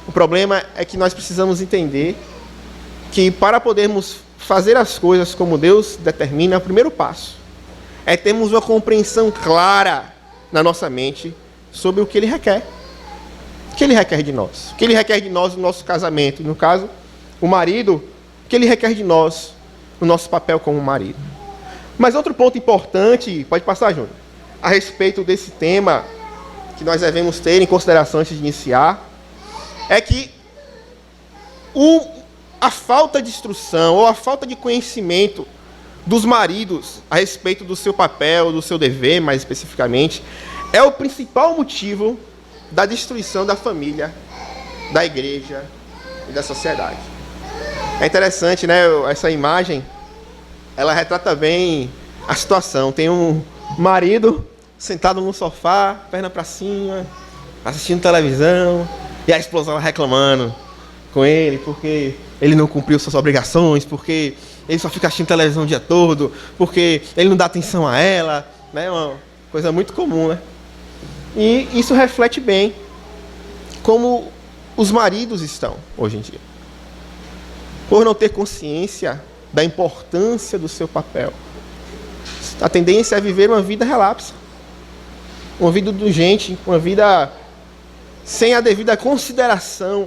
O problema é que nós precisamos entender que para podermos fazer as coisas como Deus determina, o primeiro passo é termos uma compreensão clara na nossa mente sobre o que Ele requer. O que Ele requer de nós? O que Ele requer de nós no nosso casamento? E no caso, o marido, o que Ele requer de nós no nosso papel como marido? Mas outro ponto importante, pode passar, Júnior, a respeito desse tema que nós devemos ter em consideração antes de iniciar, é que a falta de instrução ou a falta de conhecimento dos maridos a respeito do seu papel, do seu dever, mais especificamente, é o principal motivo da destruição da família, da igreja e da sociedade. É interessante, né? Essa imagem, ela retrata bem a situação. Tem um marido sentado no sofá, perna para cima, assistindo televisão, e a esposa lá reclamando com ele, porque ele não cumpriu suas obrigações, porque ele só fica assistindo televisão o dia todo, porque ele não dá atenção a ela, né? Uma coisa muito comum, né? E isso reflete bem como os maridos estão hoje em dia. Por não ter consciência da importância do seu papel. A tendência é viver uma vida relapsa, uma vida indulgente, uma vida sem a devida consideração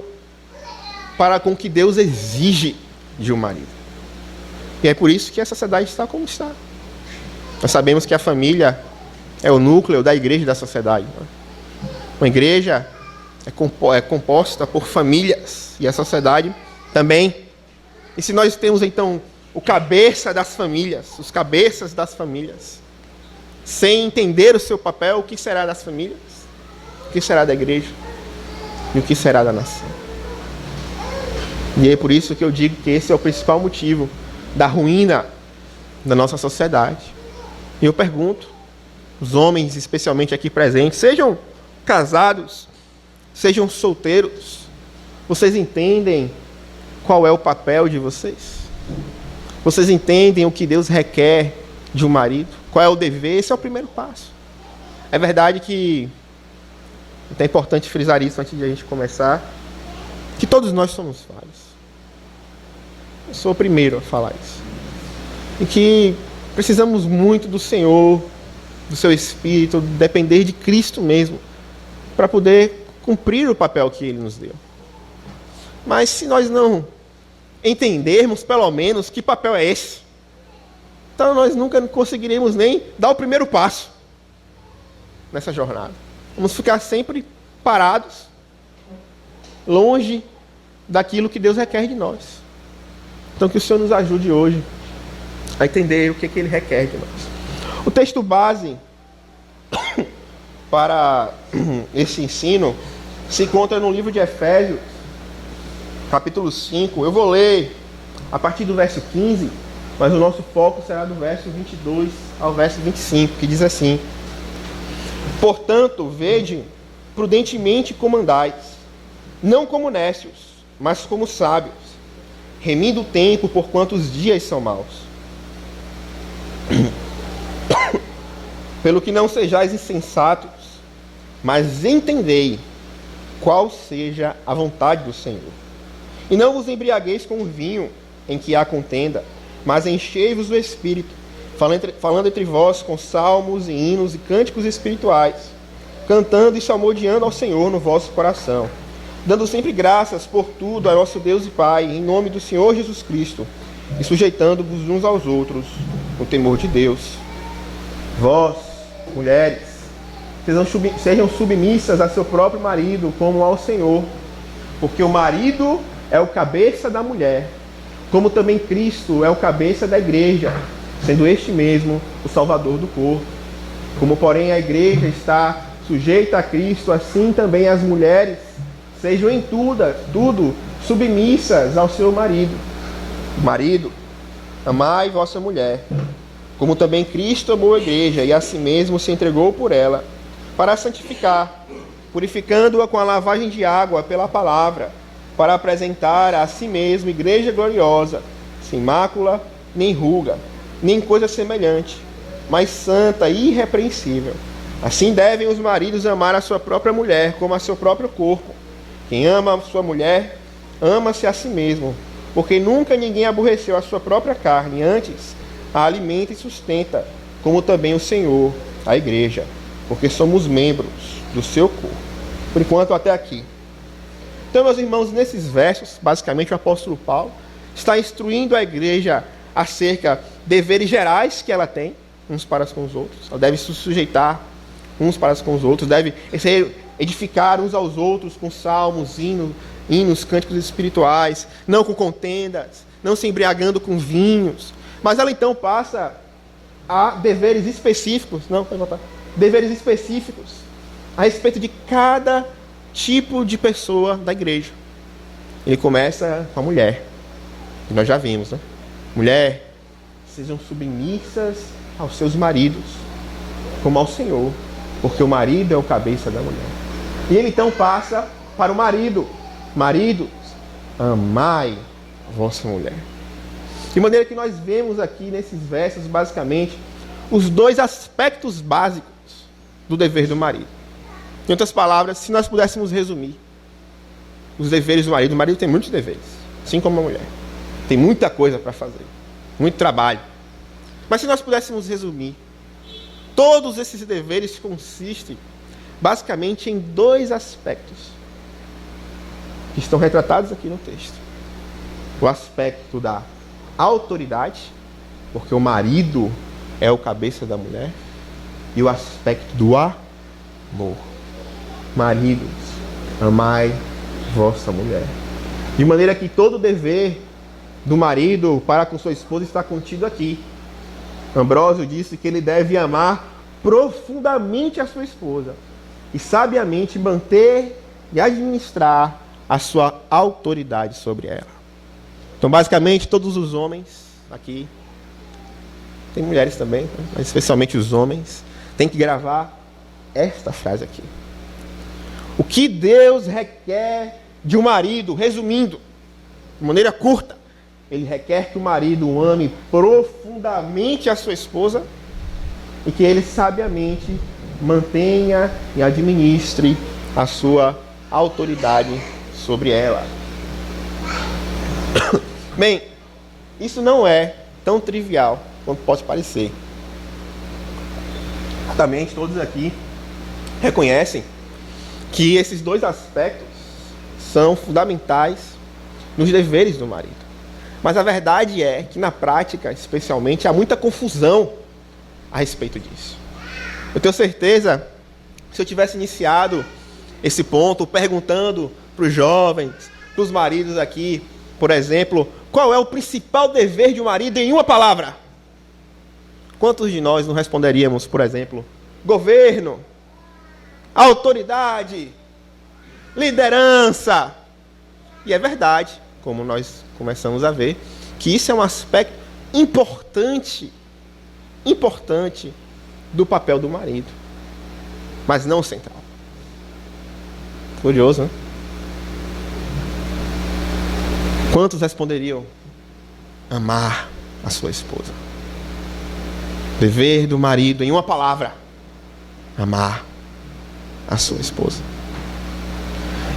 para com o que Deus exige de um marido. E é por isso que a sociedade está como está. Nós sabemos que a família é o núcleo da igreja e da sociedade. Uma igreja é composta por famílias, e a sociedade também. E se nós temos, então, o cabeça das famílias, os cabeças das famílias, sem entender o seu papel, o que será das famílias? O que será da igreja? E o que será da nação? E é por isso que eu digo que esse é o principal motivo da ruína da nossa sociedade. E eu pergunto, os homens especialmente aqui presentes, sejam casados, sejam solteiros, vocês entendem qual é o papel de vocês? Vocês entendem o que Deus requer de um marido? Qual é o dever? Esse é o primeiro passo. É verdade que é importante frisar isso antes de a gente começar, que todos nós somos falhos. Eu sou o primeiro a falar isso. E que precisamos muito do Senhor, do seu Espírito, depender de Cristo mesmo, para poder cumprir o papel que Ele nos deu. Mas se nós não entendermos, pelo menos, que papel é esse, então nós nunca conseguiremos nem dar o primeiro passo nessa jornada. Vamos ficar sempre parados, longe daquilo que Deus requer de nós. Então que o Senhor nos ajude hoje a entender o que Ele requer de nós. O texto base para esse ensino se encontra no livro de Efésios, capítulo 5. Eu vou ler a partir do verso 15, mas o nosso foco será do verso 22 ao verso 25, que diz assim: Portanto, vede prudentemente como andais, não como nécios, mas como sábios, remindo o tempo, porquanto os dias são maus. Pelo que não sejais insensatos, mas entendei qual seja a vontade do Senhor. E não vos embriagueis com o vinho, em que há contenda, mas enchei-vos do Espírito, falando entre vós com salmos e hinos e cânticos espirituais, cantando e salmodiando ao Senhor no vosso coração, dando sempre graças por tudo a nosso Deus e Pai, em nome do Senhor Jesus Cristo, e sujeitando-vos uns aos outros no temor de Deus. Vós, mulheres, sejam submissas a seu próprio marido, como ao Senhor, porque o marido é o cabeça da mulher, como também Cristo é o cabeça da igreja, sendo este mesmo o Salvador do corpo. Como, porém, a igreja está sujeita a Cristo, assim também as mulheres sejam em tudo submissas ao seu marido. Marido, amai vossa mulher, como também Cristo amou a igreja e a si mesmo se entregou por ela, para a santificar, purificando-a com a lavagem de água pela palavra, para apresentar a si mesmo igreja gloriosa, sem mácula, nem ruga, nem coisa semelhante, mas santa e irrepreensível. Assim devem os maridos amar a sua própria mulher como a seu próprio corpo. Quem ama a sua mulher, ama-se a si mesmo, porque nunca ninguém aborreceu a sua própria carne, antes a alimenta e sustenta, como também o Senhor, a igreja, porque somos membros do seu corpo. Por enquanto, até aqui. Então, meus irmãos, nesses versos, basicamente o apóstolo Paulo está instruindo a igreja acerca de deveres gerais que ela tem, uns para com os outros. Ela deve se sujeitar uns para com os outros, deve edificar uns aos outros com salmos, hinos, cânticos espirituais, não com contendas, não se embriagando com vinhos. Mas ela então passa a deveres específicos, deveres específicos a respeito de cada tipo de pessoa da igreja. Ele começa com a mulher, que nós já vimos, né? Mulher, sejam submissas aos seus maridos, como ao Senhor, porque o marido é o cabeça da mulher. E ele então passa para o marido. Maridos, amai vossa mulher. De maneira que nós vemos aqui nesses versos, basicamente, os dois aspectos básicos do dever do marido. Em outras palavras, se nós pudéssemos resumir os deveres do marido, o marido tem muitos deveres, assim como a mulher. Tem muita coisa para fazer, muito trabalho. Mas se nós pudéssemos resumir, todos esses deveres consistem basicamente em dois aspectos que estão retratados aqui no texto. O aspecto da autoridade, porque o marido é o cabeça da mulher, e o aspecto do amor. Maridos, amai vossa mulher. De maneira que todo o dever do marido para com sua esposa está contido aqui. Ambrósio disse que ele deve amar profundamente a sua esposa e sabiamente manter e administrar a sua autoridade sobre ela. Então, basicamente, todos os homens aqui, tem mulheres também, mas especialmente os homens, tem que gravar esta frase aqui. O que Deus requer de um marido, resumindo, de maneira curta, ele requer que o marido ame profundamente a sua esposa e que ele sabiamente mantenha e administre a sua autoridade sobre ela. Bem, isso não é tão trivial quanto pode parecer. Certamente todos aqui reconhecem que esses dois aspectos são fundamentais nos deveres do marido. Mas a verdade é que na prática, especialmente, há muita confusão a respeito disso. Eu tenho certeza, se eu tivesse iniciado esse ponto perguntando para os jovens, para os maridos aqui, por exemplo, qual é o principal dever de um marido em uma palavra? Quantos de nós não responderíamos, por exemplo, governo, autoridade, liderança? E é verdade, como nós começamos a ver, que isso é um aspecto importante do papel do marido, mas não central. Curioso, né? Quantos responderiam amar a sua esposa? Dever do marido, em uma palavra, amar a sua esposa.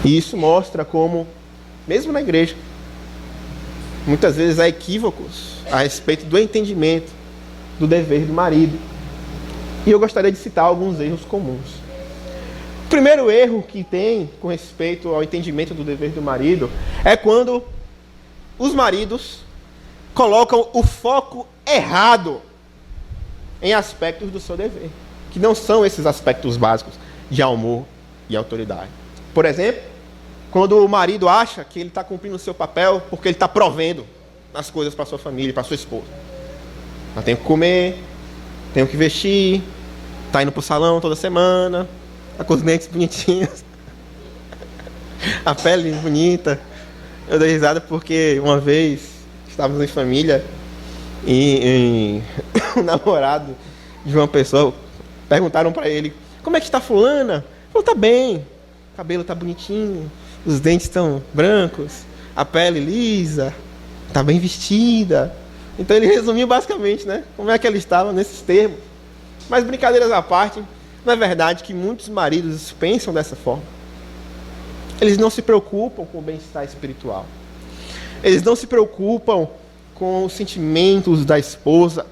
E isso mostra como, mesmo na igreja, muitas vezes há equívocos a respeito do entendimento do dever do marido. E eu gostaria de citar alguns erros comuns. O primeiro erro que tem com respeito ao entendimento do dever do marido é quando os maridos colocam o foco errado em aspectos do seu dever, que não são esses aspectos básicos de amor e autoridade. Por exemplo, quando o marido acha que ele está cumprindo o seu papel porque ele está provendo as coisas para sua família, para sua esposa. Eu tenho que comer, tenho que vestir, tá indo pro salão toda semana, tá com os dentes bonitinhos, a pele bonita. Eu dei risada porque uma vez estávamos em família e o namorado de uma pessoa perguntaram para ele: como é que está fulana? Ele falou: tá bem, o cabelo tá bonitinho, os dentes estão brancos, a pele lisa, tá bem vestida. Então ele resumiu basicamente, né, como é que ela estava nesses termos. Mas brincadeiras à parte, não é verdade que muitos maridos pensam dessa forma? Eles não se preocupam com o bem-estar espiritual. Eles não se preocupam com os sentimentos da esposa.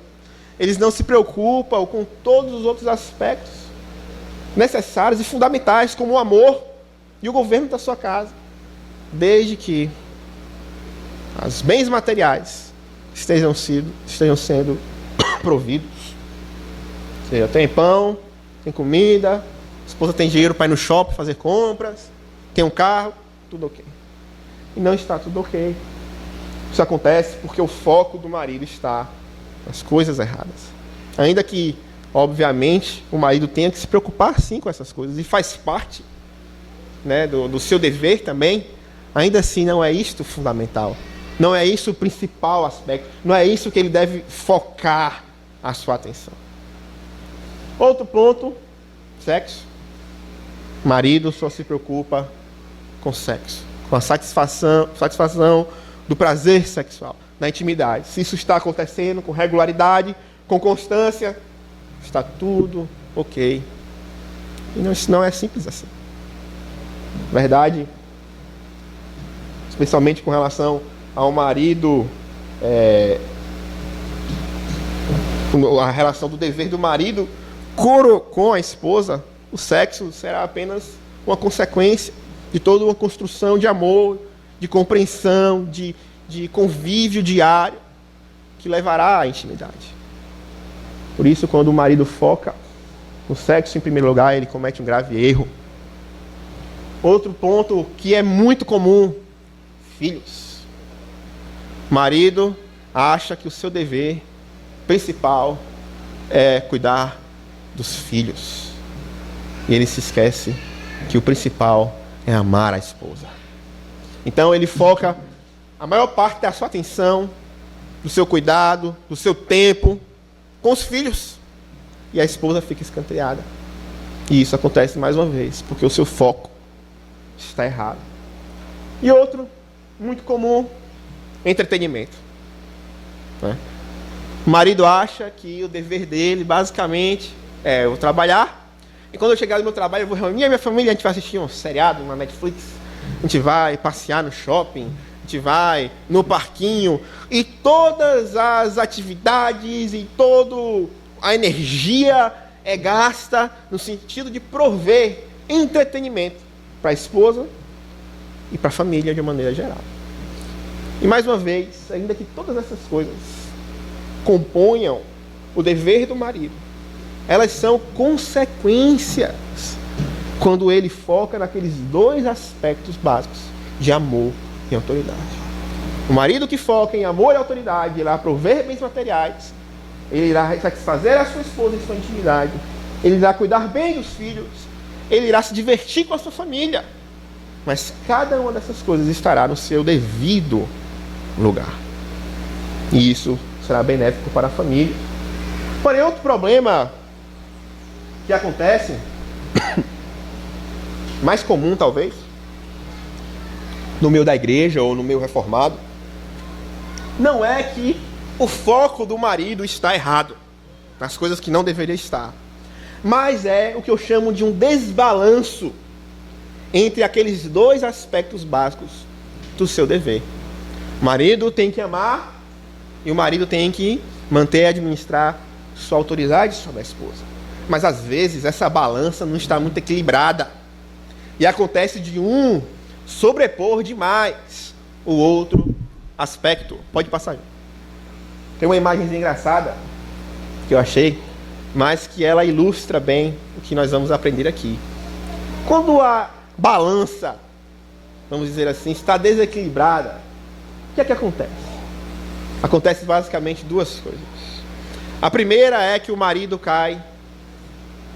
Eles não se preocupam com todos os outros aspectos necessários e fundamentais, como o amor e o governo da sua casa, desde que os bens materiais estejam sendo providos. Ou seja, tem pão, tem comida, a esposa tem dinheiro para ir no shopping fazer compras, tem um carro, tudo ok. E não está tudo ok. Isso acontece porque o foco do marido está nas coisas erradas. Ainda que, obviamente, o marido tenha que se preocupar sim com essas coisas, e faz parte, né, do seu dever também, ainda assim não é isto fundamental. Não é isso o principal aspecto. Não é isso que ele deve focar a sua atenção. Outro ponto, sexo. O marido só se preocupa com sexo, com a satisfação do prazer sexual, da intimidade. Se isso está acontecendo com regularidade, com constância, está tudo ok. E isso não é simples assim. Verdade, especialmente com relação ao marido, a relação do dever do marido com a esposa, o sexo será apenas uma consequência de toda uma construção de amor, de compreensão, de convívio diário, que levará à intimidade. Por isso, quando o marido foca no sexo em primeiro lugar, ele comete um grave erro. Outro ponto que é muito comum: filhos. O marido acha que o seu dever principal é cuidar dos filhos. E ele se esquece que o principal é amar a esposa. Então ele foca a maior parte da sua atenção, do seu cuidado, do seu tempo com os filhos. E a esposa fica escanteada. E isso acontece mais uma vez, porque o seu foco está errado. E outro, muito comum, entretenimento. O marido acha que o dever dele, basicamente, é eu trabalhar. E quando eu chegar no meu trabalho, eu vou reunir a minha família, a gente vai assistir um seriado na Netflix, a gente vai passear no shopping, a gente vai no parquinho, e todas as atividades e toda a energia é gasta no sentido de prover entretenimento para a esposa e para a família de maneira geral. E mais uma vez, ainda que todas essas coisas componham o dever do marido, elas são consequências quando ele foca naqueles dois aspectos básicos de amor e autoridade. O marido que foca em amor e autoridade irá prover bens materiais, ele irá satisfazer a sua esposa em sua intimidade, ele irá cuidar bem dos filhos, ele irá se divertir com a sua família, mas cada uma dessas coisas estará no seu devido lugar. E isso será benéfico para a família. Porém, outro problema que acontece, mais comum talvez, no meio da igreja ou no meio reformado, não é que o foco do marido está errado, nas coisas que não deveria estar, mas é o que eu chamo de um desbalanço entre aqueles dois aspectos básicos do seu dever. O marido tem que amar e o marido tem que manter e administrar sua autoridade sobre a esposa. Mas às vezes essa balança não está muito equilibrada. E acontece de um sobrepor demais o outro aspecto. Pode passar. Tem uma imagem engraçada que eu achei, mas que ela ilustra bem o que nós vamos aprender aqui. Quando a balança, vamos dizer assim, está desequilibrada, o que é que acontece? Acontece basicamente duas coisas. A primeira é que o marido cai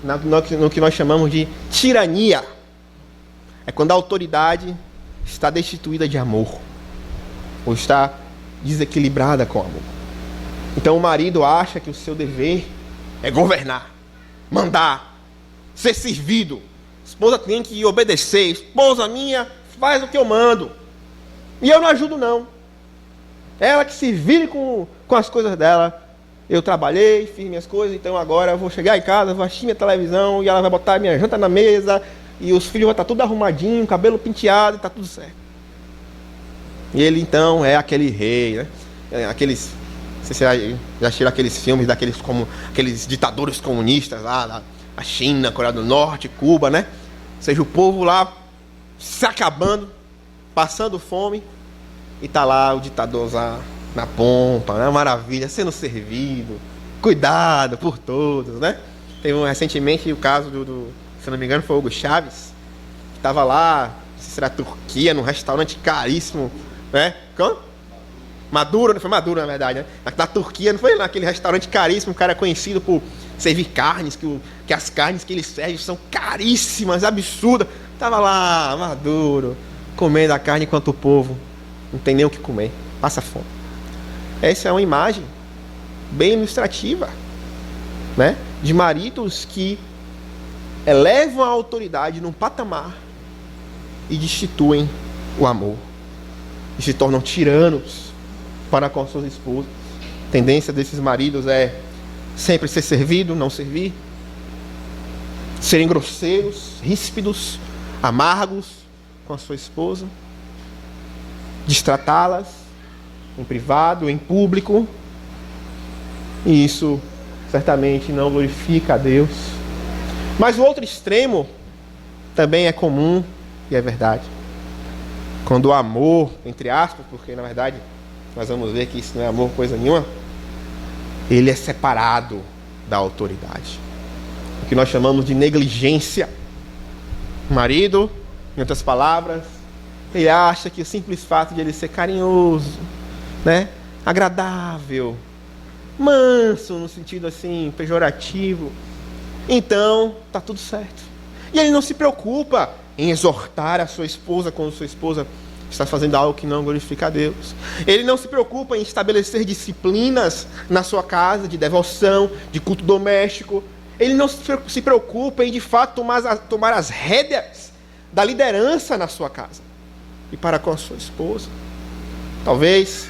no que nós chamamos de tirania. É quando a autoridade está destituída de amor, ou está desequilibrada com amor. Então o marido acha que o seu dever é governar, mandar, ser servido. A esposa tem que obedecer. Esposa minha faz o que eu mando. E eu não ajudo não. Ela que se vire com as coisas dela. Eu trabalhei, fiz minhas coisas, então agora eu vou chegar em casa, vou assistir minha televisão e ela vai botar minha janta na mesa e os filhos vão estar tudo arrumadinho, cabelo penteado, e está tudo certo. E ele então é aquele rei, né? Aqueles, não sei se já assistiram aqueles filmes aqueles ditadores comunistas lá, a China, Coreia do Norte, Cuba, né? Ou seja, o povo lá se acabando, passando fome, e tá lá o ditador lá na pompa, né? Maravilha, sendo servido, cuidado por todos, né? Teve recentemente o caso se não me engano, foi o Hugo Chávez, que estava lá, não sei se era Turquia, num restaurante caríssimo, né? Maduro, não foi Maduro na verdade, né? Na Turquia, não foi naquele restaurante caríssimo, um cara conhecido por servir carnes, que as carnes que ele serve são caríssimas, absurdas. Tava lá, Maduro, comendo a carne enquanto o povo não tem nem o que comer, passa fome. Essa é uma imagem bem ilustrativa, né? De maridos que elevam a autoridade num patamar e destituem o amor. E se tornam tiranos para com suas esposas. A tendência desses maridos é sempre ser servido, não servir. Serem grosseiros, ríspidos, amargos com a sua esposa. Destratá-las em privado, em público. E isso certamente não glorifica a Deus. Mas o outro extremo também é comum e é verdade. Quando o amor, entre aspas, porque na verdade nós vamos ver que isso não é amor coisa nenhuma, ele é separado da autoridade. O que nós chamamos de negligência. O marido, em outras palavras, ele acha que o simples fato de ele ser carinhoso, né, agradável, manso no sentido assim pejorativo, então tá tudo certo. E ele não se preocupa em exortar a sua esposa quando sua esposa está fazendo algo que não glorifica a Deus. Ele não se preocupa em estabelecer disciplinas na sua casa de devoção, de culto doméstico. Ele não se preocupa em de fato tomar as rédeas da liderança na sua casa e para com a sua esposa. Talvez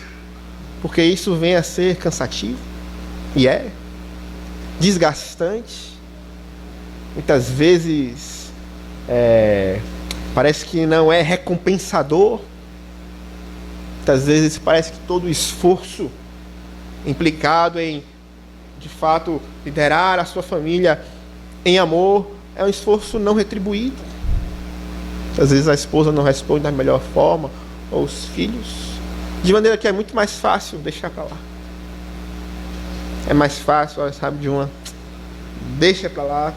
porque isso venha a ser cansativo, e é desgastante. Muitas vezes parece que não é recompensador. Muitas vezes parece que todo o esforço implicado em, de fato, liderar a sua família em amor é um esforço não retribuído. Às vezes a esposa não responde da melhor forma, ou os filhos, de maneira que é muito mais fácil deixar para lá. É mais fácil, sabe, deixa para lá,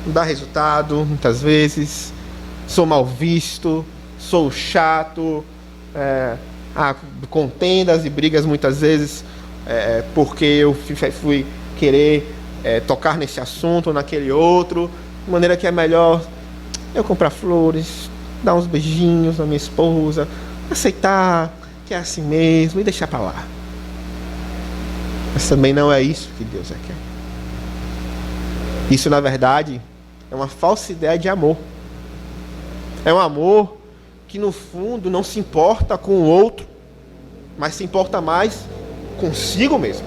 não dá resultado, muitas vezes, sou mal visto, sou chato, há contendas e brigas muitas vezes, porque eu fui querer tocar nesse assunto ou naquele outro, de maneira que é melhor eu comprar flores, dar uns beijinhos na minha esposa, aceitar que é assim mesmo e deixar para lá. Mas também não é isso que Deus quer. Isso, na verdade, é uma falsa ideia de amor. É um amor que, no fundo, não se importa com o outro, mas se importa mais consigo mesmo.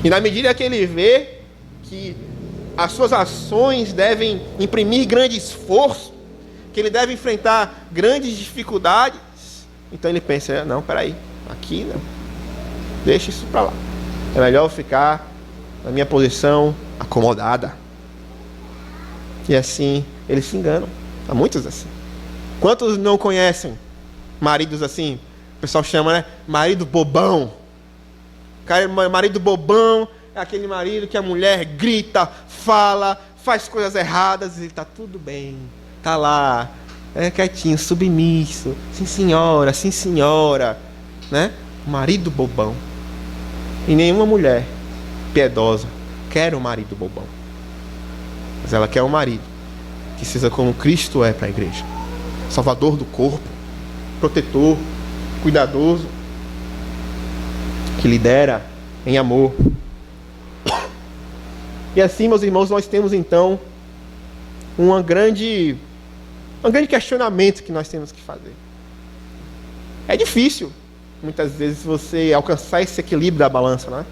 E na medida que ele vê que as suas ações devem imprimir grande esforço, que ele deve enfrentar grandes dificuldades, então ele pensa, não, peraí, aqui não, deixa isso para lá. É melhor ficar na minha posição acomodada. E assim, eles se enganam. Há muitos assim. Quantos não conhecem maridos assim? O pessoal chama, né? Marido bobão. Cara, marido bobão é aquele marido que a mulher grita, fala, faz coisas erradas e tá tudo bem. Tá lá, quietinho, submisso. Sim, senhora. Né? Marido bobão. E nenhuma mulher piedosa quer um marido bobão. Mas ela quer um marido que seja como Cristo é para a igreja. Salvador do corpo, protetor, cuidadoso, que lidera em amor. E assim, meus irmãos, nós temos então um grande questionamento que nós temos que fazer. É difícil, muitas vezes, você alcançar esse equilíbrio da balança, né?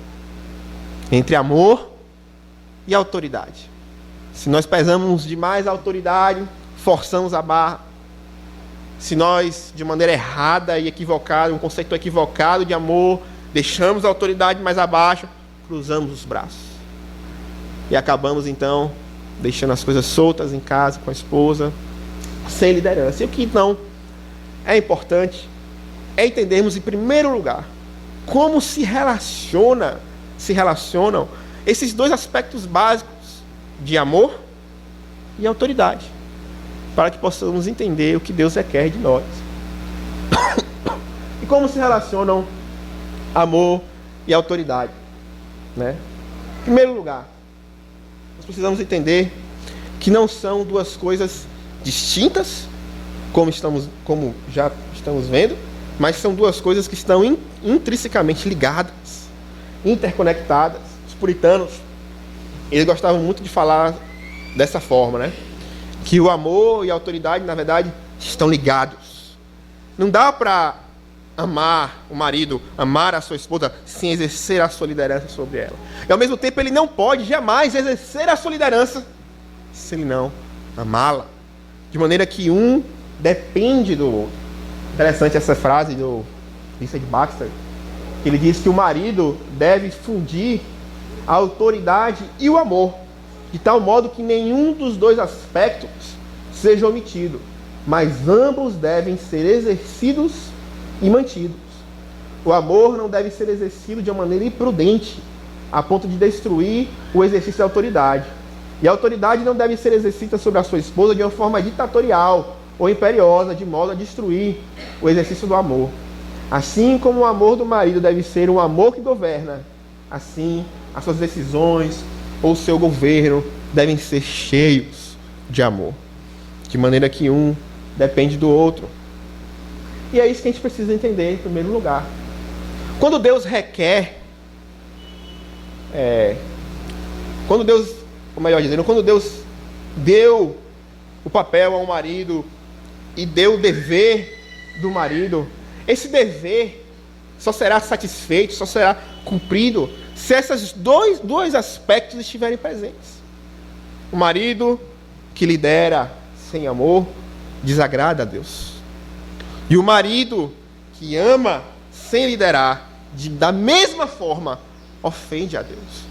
Entre amor e autoridade. Se nós pesamos demais a autoridade, forçamos a barra. Se nós, de maneira errada e equivocada, um conceito equivocado de amor, deixamos a autoridade mais abaixo, cruzamos os braços. E acabamos, então, deixando as coisas soltas em casa, com a esposa, sem liderança. E o que não é importante é entendermos, em primeiro lugar, como se relacionam esses dois aspectos básicos de amor e autoridade, para que possamos entender o que Deus requer de nós. E como se relacionam amor e autoridade, né? Em primeiro lugar, nós precisamos entender que não são duas coisas distintas, como já estamos vendo, mas são duas coisas que estão intrinsecamente ligadas, interconectadas. Os puritanos, eles gostavam muito de falar dessa forma, né? Que o amor e a autoridade, na verdade, estão ligados. Não dá para amar o marido, amar a sua esposa, sem exercer a sua liderança sobre ela. E ao mesmo tempo, ele não pode jamais exercer a sua liderança se ele não amá-la. De maneira que um depende do outro. Interessante essa frase do Richard Baxter. Ele diz que o marido deve fundir a autoridade e o amor, de tal modo que nenhum dos dois aspectos seja omitido, mas ambos devem ser exercidos e mantidos. O amor não deve ser exercido de uma maneira imprudente, a ponto de destruir o exercício da autoridade. E a autoridade não deve ser exercida sobre a sua esposa de uma forma ditatorial ou imperiosa, de modo a destruir o exercício do amor. Assim como o amor do marido deve ser um amor que governa, assim as suas decisões ou o seu governo devem ser cheios de amor, de maneira que um depende do outro. E é isso que a gente precisa entender em primeiro lugar. Quando Deus requer, quando Deus deu o papel ao marido e deu o dever do marido, esse dever só será satisfeito, só será cumprido se esses dois aspectos estiverem presentes. O marido que lidera sem amor desagrada a Deus. E o marido que ama sem liderar, da mesma forma, ofende a Deus.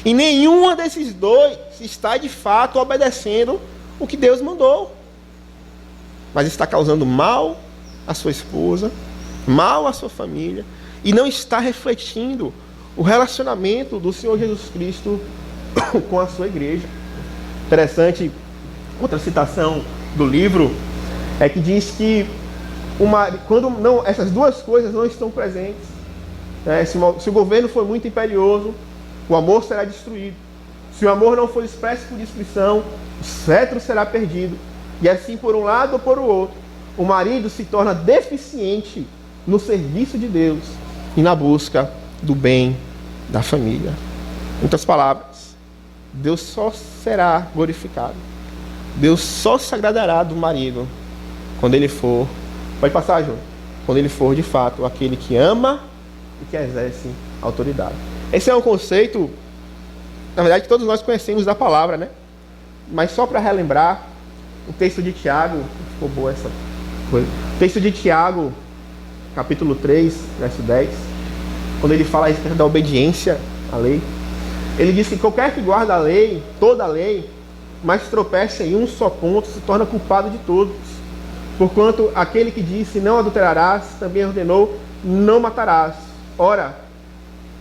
E nenhum desses dois está de fato obedecendo o que Deus mandou, mas está causando mal à sua esposa, mal à sua família, e não está refletindo o relacionamento do Senhor Jesus Cristo com a sua igreja. Interessante, outra citação do livro é que diz que quando essas duas coisas não estão presentes, né, se o governo for muito imperioso, o amor será destruído. Se o amor não for expresso por destruição, o cetro será perdido. E assim, por um lado ou por outro, o marido se torna deficiente no serviço de Deus e na busca do bem da família. Em outras palavras, Deus só será glorificado, Deus só se agradará do marido quando ele for, pode passar, João, quando ele for de fato aquele que ama e que exerce autoridade. Esse é um conceito, na verdade, que todos nós conhecemos da palavra, né? Mas só para relembrar, o texto de Tiago, ficou boa essa coisa. O texto de Tiago, capítulo 3, verso 10, quando ele fala a respeito da obediência à lei, ele diz que qualquer que guarda a lei, toda a lei, mas tropeça em um só ponto, se torna culpado de todos. Porquanto aquele que disse não adulterarás, também ordenou não matarás. Ora,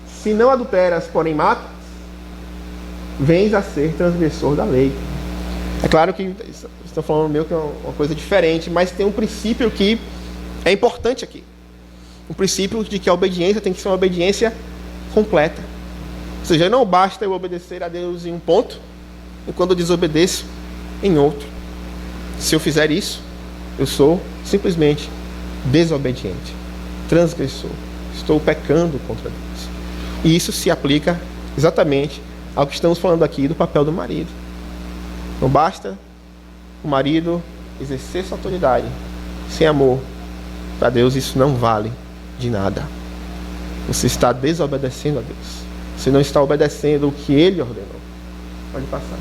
se não adulteras, porém matas, vens a ser transgressor da lei. É claro que estou falando meio que uma coisa diferente, mas tem um princípio que é importante aqui. O princípio de que a obediência tem que ser uma obediência completa. Ou seja, não basta eu obedecer a Deus em um ponto, e quando eu desobedeço, em outro. Se eu fizer isso, eu sou simplesmente desobediente, transgressor. Estou pecando contra Deus. E isso se aplica exatamente ao que estamos falando aqui do papel do marido. Não basta o marido exercer sua autoridade sem amor. Para Deus isso não vale de nada. Você está desobedecendo a Deus. Você não está obedecendo o que Ele ordenou. Pode passar.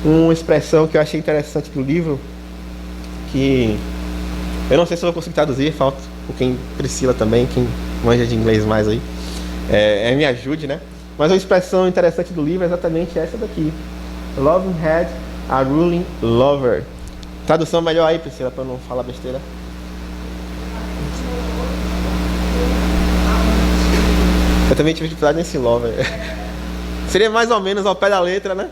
uma expressão que eu achei interessante do livro, que eu não sei se eu vou conseguir traduzir, falta por quem, Priscila também, quem manja de inglês mais aí, me ajude, né? Mas uma expressão interessante do livro é exatamente essa daqui. Loving had a ruling lover. Tradução melhor aí, Priscila, para não falar besteira. Eu também tive dificuldade nesse lover. Seria mais ou menos ao pé da letra, né?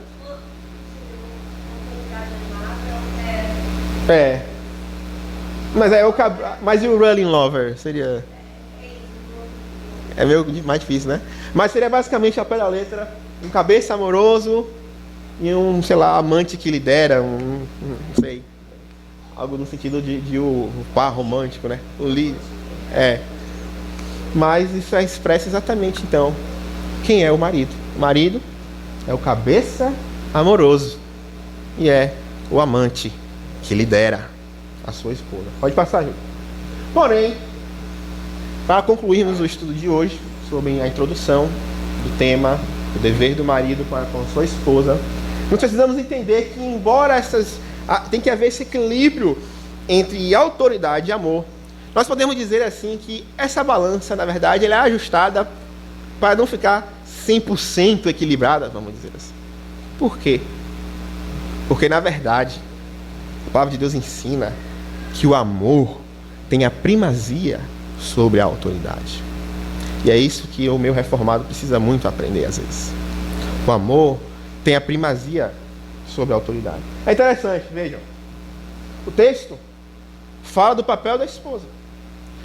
Mas e o ruling lover? Seria... É meio mais difícil, né? Mas seria basicamente ao pé da letra, um cabeça amoroso e um, sei lá, amante que lidera, não sei, algo no sentido de o par romântico, né? O líder. Mas isso expressa exatamente, então, quem é o marido. O marido é o cabeça amoroso e é o amante que lidera a sua esposa. Pode passar, Júlio. Porém, para concluirmos o estudo de hoje sobre a introdução do tema, o dever do marido para com sua esposa, nós precisamos entender que, embora tem que haver esse equilíbrio entre autoridade e amor, nós podemos dizer assim que essa balança, na verdade, ela é ajustada para não ficar 100% equilibrada, vamos dizer assim. Por quê? Porque, na verdade, a palavra de Deus ensina que o amor tem a primazia sobre a autoridade. E é isso que o meu reformado precisa muito aprender às vezes. O amor tem a primazia sobre a autoridade. É interessante, vejam. O texto fala do papel da esposa.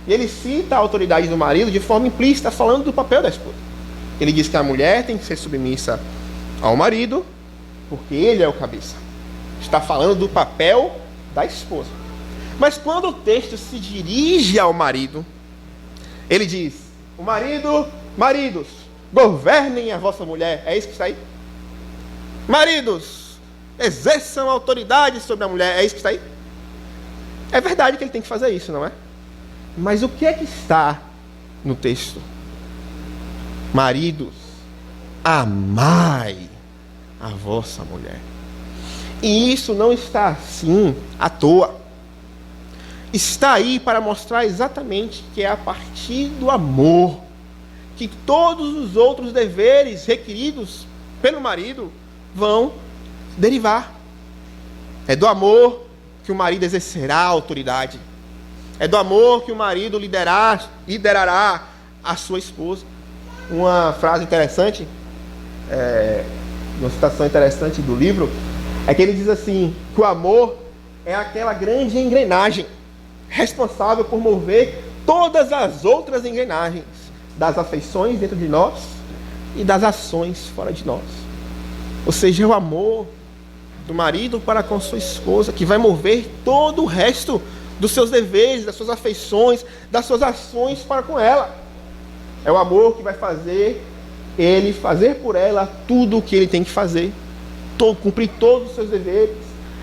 E ele cita a autoridade do marido de forma implícita, falando do papel da esposa. Ele diz que a mulher tem que ser submissa ao marido, porque ele é o cabeça. Está falando do papel da esposa. Mas quando o texto se dirige ao marido, ele diz: maridos, governem a vossa mulher. É isso que está aí? Maridos, exerçam autoridade sobre a mulher. É isso que está aí? É verdade que ele tem que fazer isso, não é? Mas o que é que está no texto? Maridos, amai a vossa mulher. E isso não está assim à toa. Está aí para mostrar exatamente que é a partir do amor que todos os outros deveres requeridos pelo marido vão derivar. É do amor que o marido exercerá a autoridade. É do amor que o marido liderará a sua esposa. Uma frase interessante, uma citação interessante do livro, é que ele diz assim, que o amor é aquela grande engrenagem responsável por mover todas as outras engrenagens das afeições dentro de nós e das ações fora de nós. Ou seja, é o amor do marido para com sua esposa que vai mover todo o resto dos seus deveres, das suas afeições, das suas ações para com ela. É o amor que vai fazer ele fazer por ela tudo o que ele tem que fazer, cumprir todos os seus deveres.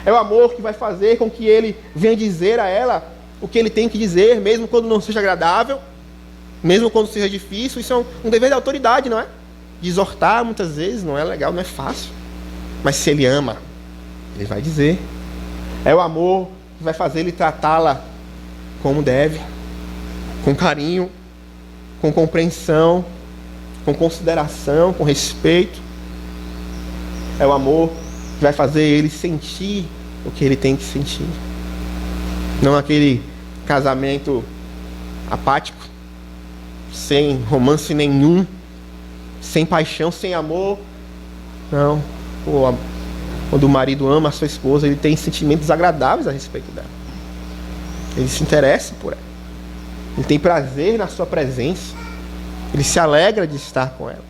É o amor que vai fazer com que ele venha dizer a ela o que ele tem que dizer, mesmo quando não seja agradável, mesmo quando seja difícil. Isso é um dever de autoridade, não é? De exortar muitas vezes não é legal, não é fácil. Mas se ele ama, ele vai dizer. É o amor que vai fazer ele tratá-la como deve, com carinho, com compreensão, com consideração, com respeito. É o amor que vai fazer ele sentir o que ele tem que sentir. Não aquele casamento apático, sem romance nenhum, sem paixão, sem amor. Não. Quando o marido ama a sua esposa, ele tem sentimentos agradáveis a respeito dela. Ele se interessa por ela. Ele tem prazer na sua presença. Ele se alegra de estar com ela.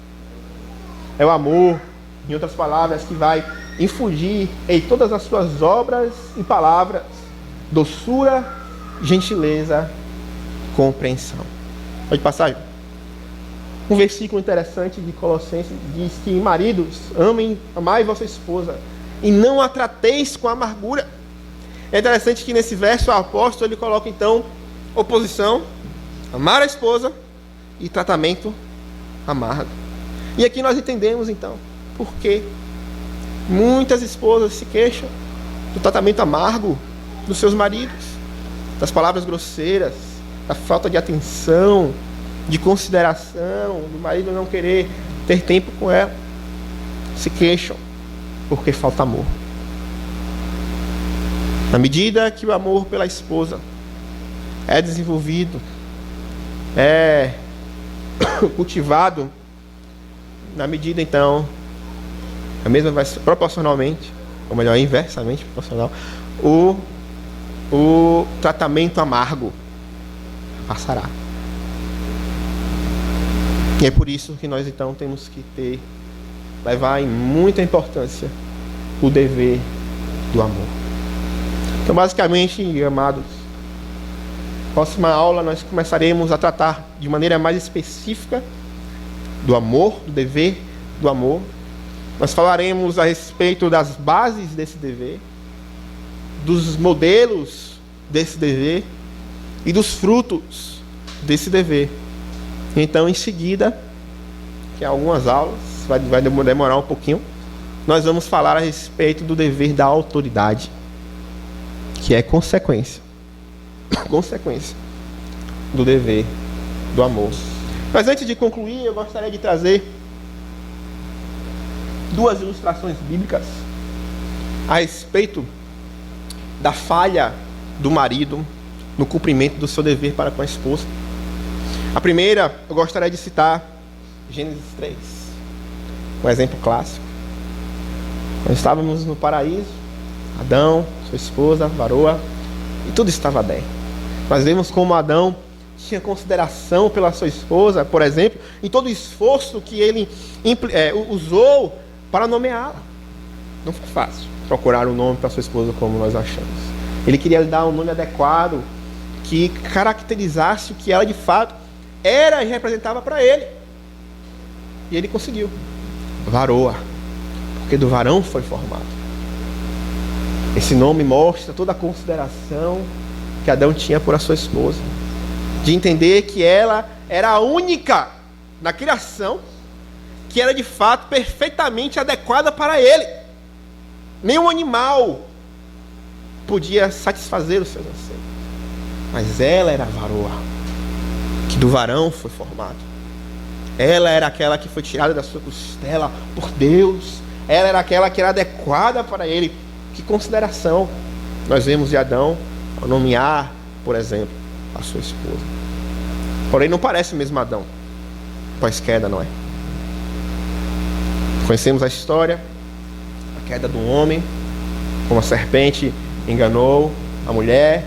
É o amor, em outras palavras, que vai infundir em todas as suas obras e palavras doçura, gentileza, compreensão. Pode passar. Um versículo interessante de Colossenses diz que: maridos, amai vossa esposa e não a trateis com amargura. É interessante que nesse verso o apóstolo ele coloca então oposição, amar a esposa e tratamento amargo. E aqui nós entendemos então por que Muitas esposas se queixam do tratamento amargo dos seus maridos, das palavras grosseiras, da falta de atenção, de consideração, do marido não querer ter tempo com ela. Se queixam porque falta amor. Na medida que o amor pela esposa é desenvolvido, é cultivado, na medida então, a mesma vai ser proporcionalmente, ou melhor, inversamente proporcional, o tratamento amargo passará. E é por isso que nós então temos que levar em muita importância o dever do amor. Então, basicamente, amados, próxima aula nós começaremos a tratar de maneira mais específica do amor, do dever do amor. Nós falaremos a respeito das bases desse dever, dos modelos desse dever e dos frutos desse dever. Então, em seguida, que algumas aulas, vai demorar um pouquinho, nós vamos falar a respeito do dever da autoridade, que é consequência do dever do amor. Mas antes de concluir, eu gostaria de trazer duas ilustrações bíblicas a respeito da falha do marido no cumprimento do seu dever para com a esposa. A primeira, eu gostaria de citar Gênesis 3, um exemplo clássico. Nós estávamos no paraíso, Adão, sua esposa, varoa, e tudo estava bem. Nós vemos como Adão tinha consideração pela sua esposa, por exemplo, em todo o esforço que ele usou para nomeá-la. Não foi fácil procurar um nome para sua esposa como nós achamos. Ele queria lhe dar um nome adequado que caracterizasse o que ela de fato era e representava para ele. E ele conseguiu. Varoa, porque do varão foi formado. Esse nome mostra toda a consideração que Adão tinha por a sua esposa, de entender que ela era a única na criação que era de fato perfeitamente adequada para ele. Nenhum animal podia satisfazer os seus anseios, mas ela era a varoa, que do varão foi formado. Ela era aquela que foi tirada da sua costela por Deus. Ela era aquela que era adequada para ele. Que consideração nós vemos de Adão ao nomear, por exemplo, a sua esposa. Porém, não parece o mesmo Adão pós-queda, não é? Conhecemos a história, a queda do homem, como a serpente enganou a mulher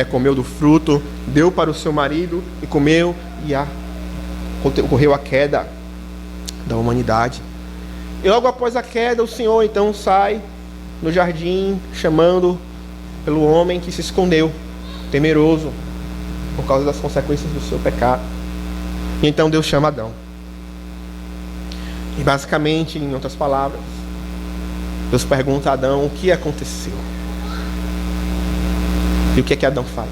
comeu do fruto, deu para o seu marido e comeu, e ocorreu a queda da humanidade. E logo após a queda, o Senhor então sai no jardim, chamando pelo homem que se escondeu, temeroso, por causa das consequências do seu pecado. E então Deus chama Adão. E basicamente, em outras palavras, Deus pergunta a Adão o que aconteceu. E o que é que Adão faz?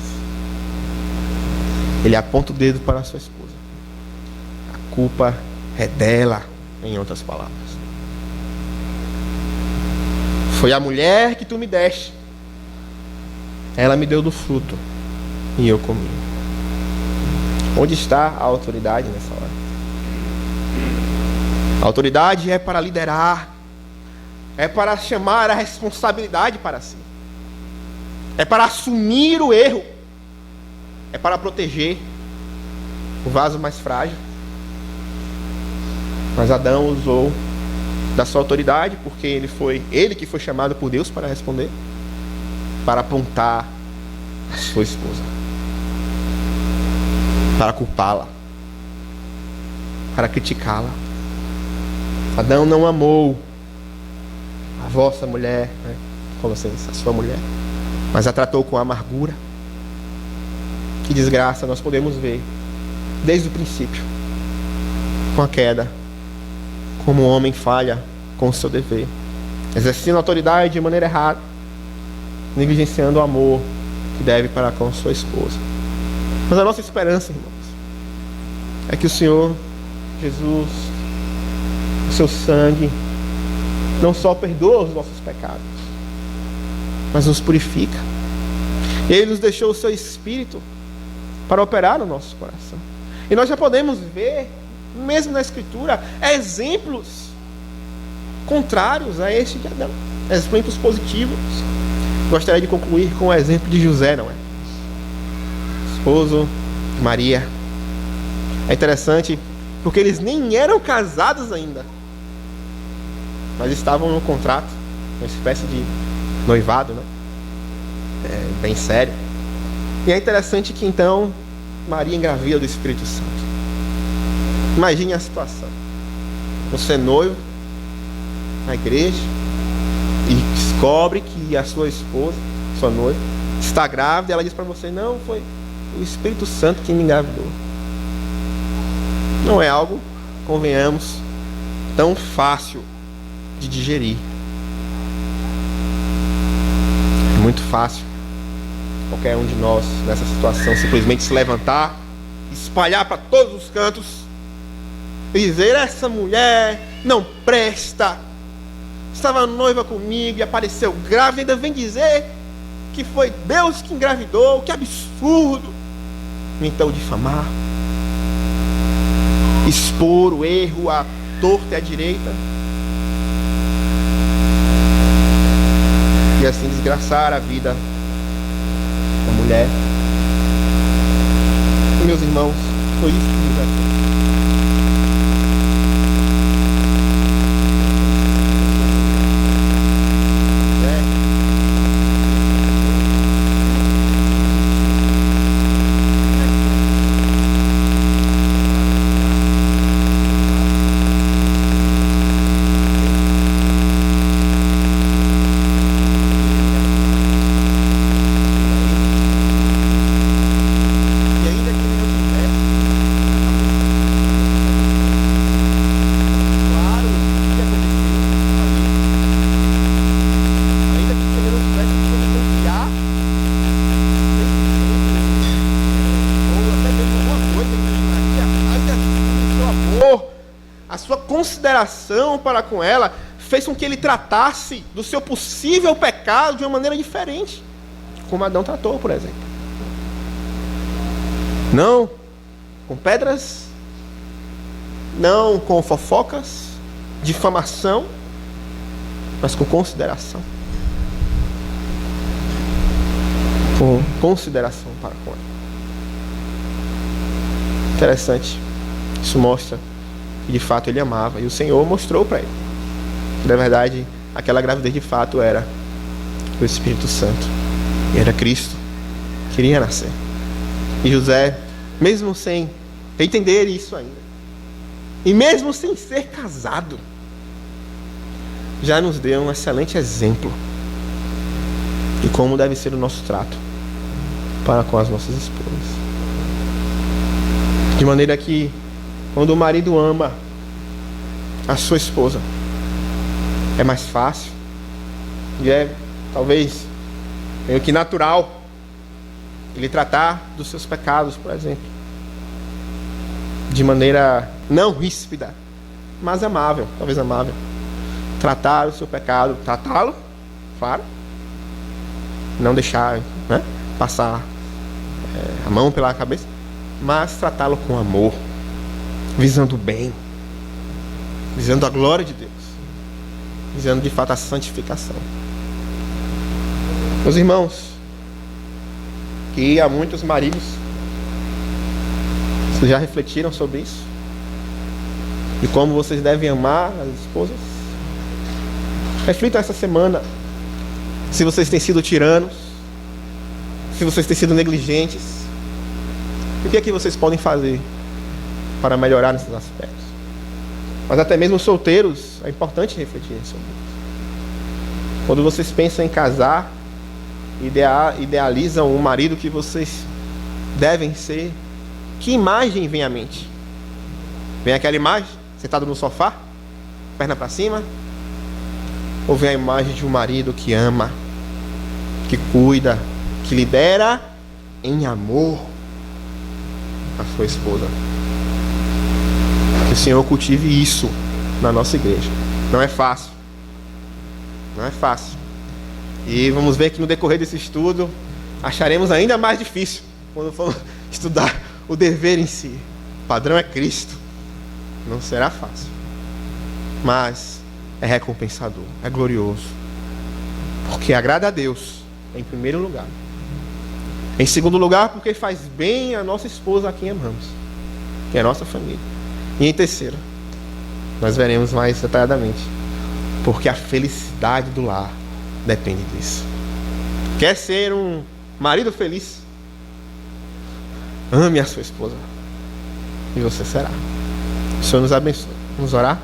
Ele aponta o dedo para a sua esposa. A culpa é dela, em outras palavras. Foi a mulher que tu me deste. Ela me deu do fruto e eu comi. Onde está a autoridade nessa hora? A autoridade é para liderar, é para chamar a responsabilidade para si, é para assumir o erro, é para proteger o vaso mais frágil. Mas Adão usou da sua autoridade, porque ele que foi chamado por Deus para responder, para apontar a sua esposa, para culpá-la, para criticá-la. Adão não amou a vossa mulher, né? Colossenses, a sua mulher, mas a tratou com amargura. Que desgraça nós podemos ver desde o princípio, com a queda, como o homem falha com o seu dever, exercendo a autoridade de maneira errada, negligenciando o amor que deve para com sua esposa. Mas a nossa esperança, irmãos, é que o Senhor Jesus, o seu sangue, não só perdoa os nossos pecados, mas nos purifica. E Ele nos deixou o seu Espírito para operar no nosso coração. E nós já podemos ver, mesmo na Escritura, exemplos contrários a este de Adão. Exemplos positivos. Gostaria de concluir com o exemplo de José, não é? Esposo de Maria. É interessante porque eles nem eram casados ainda, mas estavam no contrato, uma espécie de noivado, né? Bem sério. E é interessante que então Maria engravida do Espírito Santo. Imagine a situação. Você é noivo na igreja e descobre que a sua esposa, sua noiva, está grávida, e ela diz para você: não, foi o Espírito Santo que me engravidou. Não é algo, convenhamos, tão fácil de digerir. É muito fácil qualquer um de nós nessa situação simplesmente se levantar, espalhar para todos os cantos e dizer: essa mulher não presta, estava noiva comigo e apareceu grávida, ainda vem dizer que foi Deus que engravidou, que absurdo. Então difamar, expor o erro à torta e à direita, e assim desgraçar a vida da mulher. E, meus irmãos, foi isso que José fez. A sua consideração para com ela fez com que ele tratasse do seu possível pecado de uma maneira diferente, como Adão tratou, por exemplo. Não com pedras, não com fofocas, difamação, mas com consideração. Com consideração para com ela. Interessante. Isso mostra que de fato ele amava, e o Senhor mostrou para ele que na verdade aquela gravidez de fato era o Espírito Santo, e era Cristo que iria nascer. E José, mesmo sem entender isso ainda, e mesmo sem ser casado, já nos deu um excelente exemplo de como deve ser o nosso trato para com as nossas esposas, de maneira que quando o marido ama a sua esposa, é mais fácil e é talvez meio que natural ele tratar dos seus pecados, por exemplo, de maneira não ríspida, mas amável, talvez amável. Tratar o seu pecado, tratá-lo, claro, não deixar, né, passar a mão pela cabeça, mas tratá-lo com amor, visando o bem, visando a glória de Deus, visando de fato a santificação. Meus irmãos, que há muitos maridos, vocês já refletiram sobre isso? E como vocês devem amar as esposas? Reflitam essa semana se vocês têm sido tiranos, se vocês têm sido negligentes. O que é que vocês podem fazer para melhorar nesses aspectos? Mas até mesmo solteiros, é importante refletir sobre isso. Quando vocês pensam em casar, idealizam o marido que vocês devem ser, que imagem vem à mente? Vem aquela imagem, sentado no sofá, perna para cima? Ou vem a imagem de um marido que ama, que cuida, que lidera em amor a sua esposa? Que o Senhor cultive isso na nossa igreja. Não é fácil, Não é fácil. E vamos ver que no decorrer desse estudo acharemos ainda mais difícil quando for estudar o dever em si. O padrão é Cristo. Não será fácil. Mas é recompensador, é glorioso. Porque agrada a Deus, em primeiro lugar. Em segundo lugar, porque faz bem a nossa esposa a quem amamos, que é a nossa família. E em terceiro, nós veremos mais detalhadamente, porque a felicidade do lar depende disso. Quer ser um marido feliz? Ame a sua esposa. E você será. O Senhor nos abençoe. Vamos orar?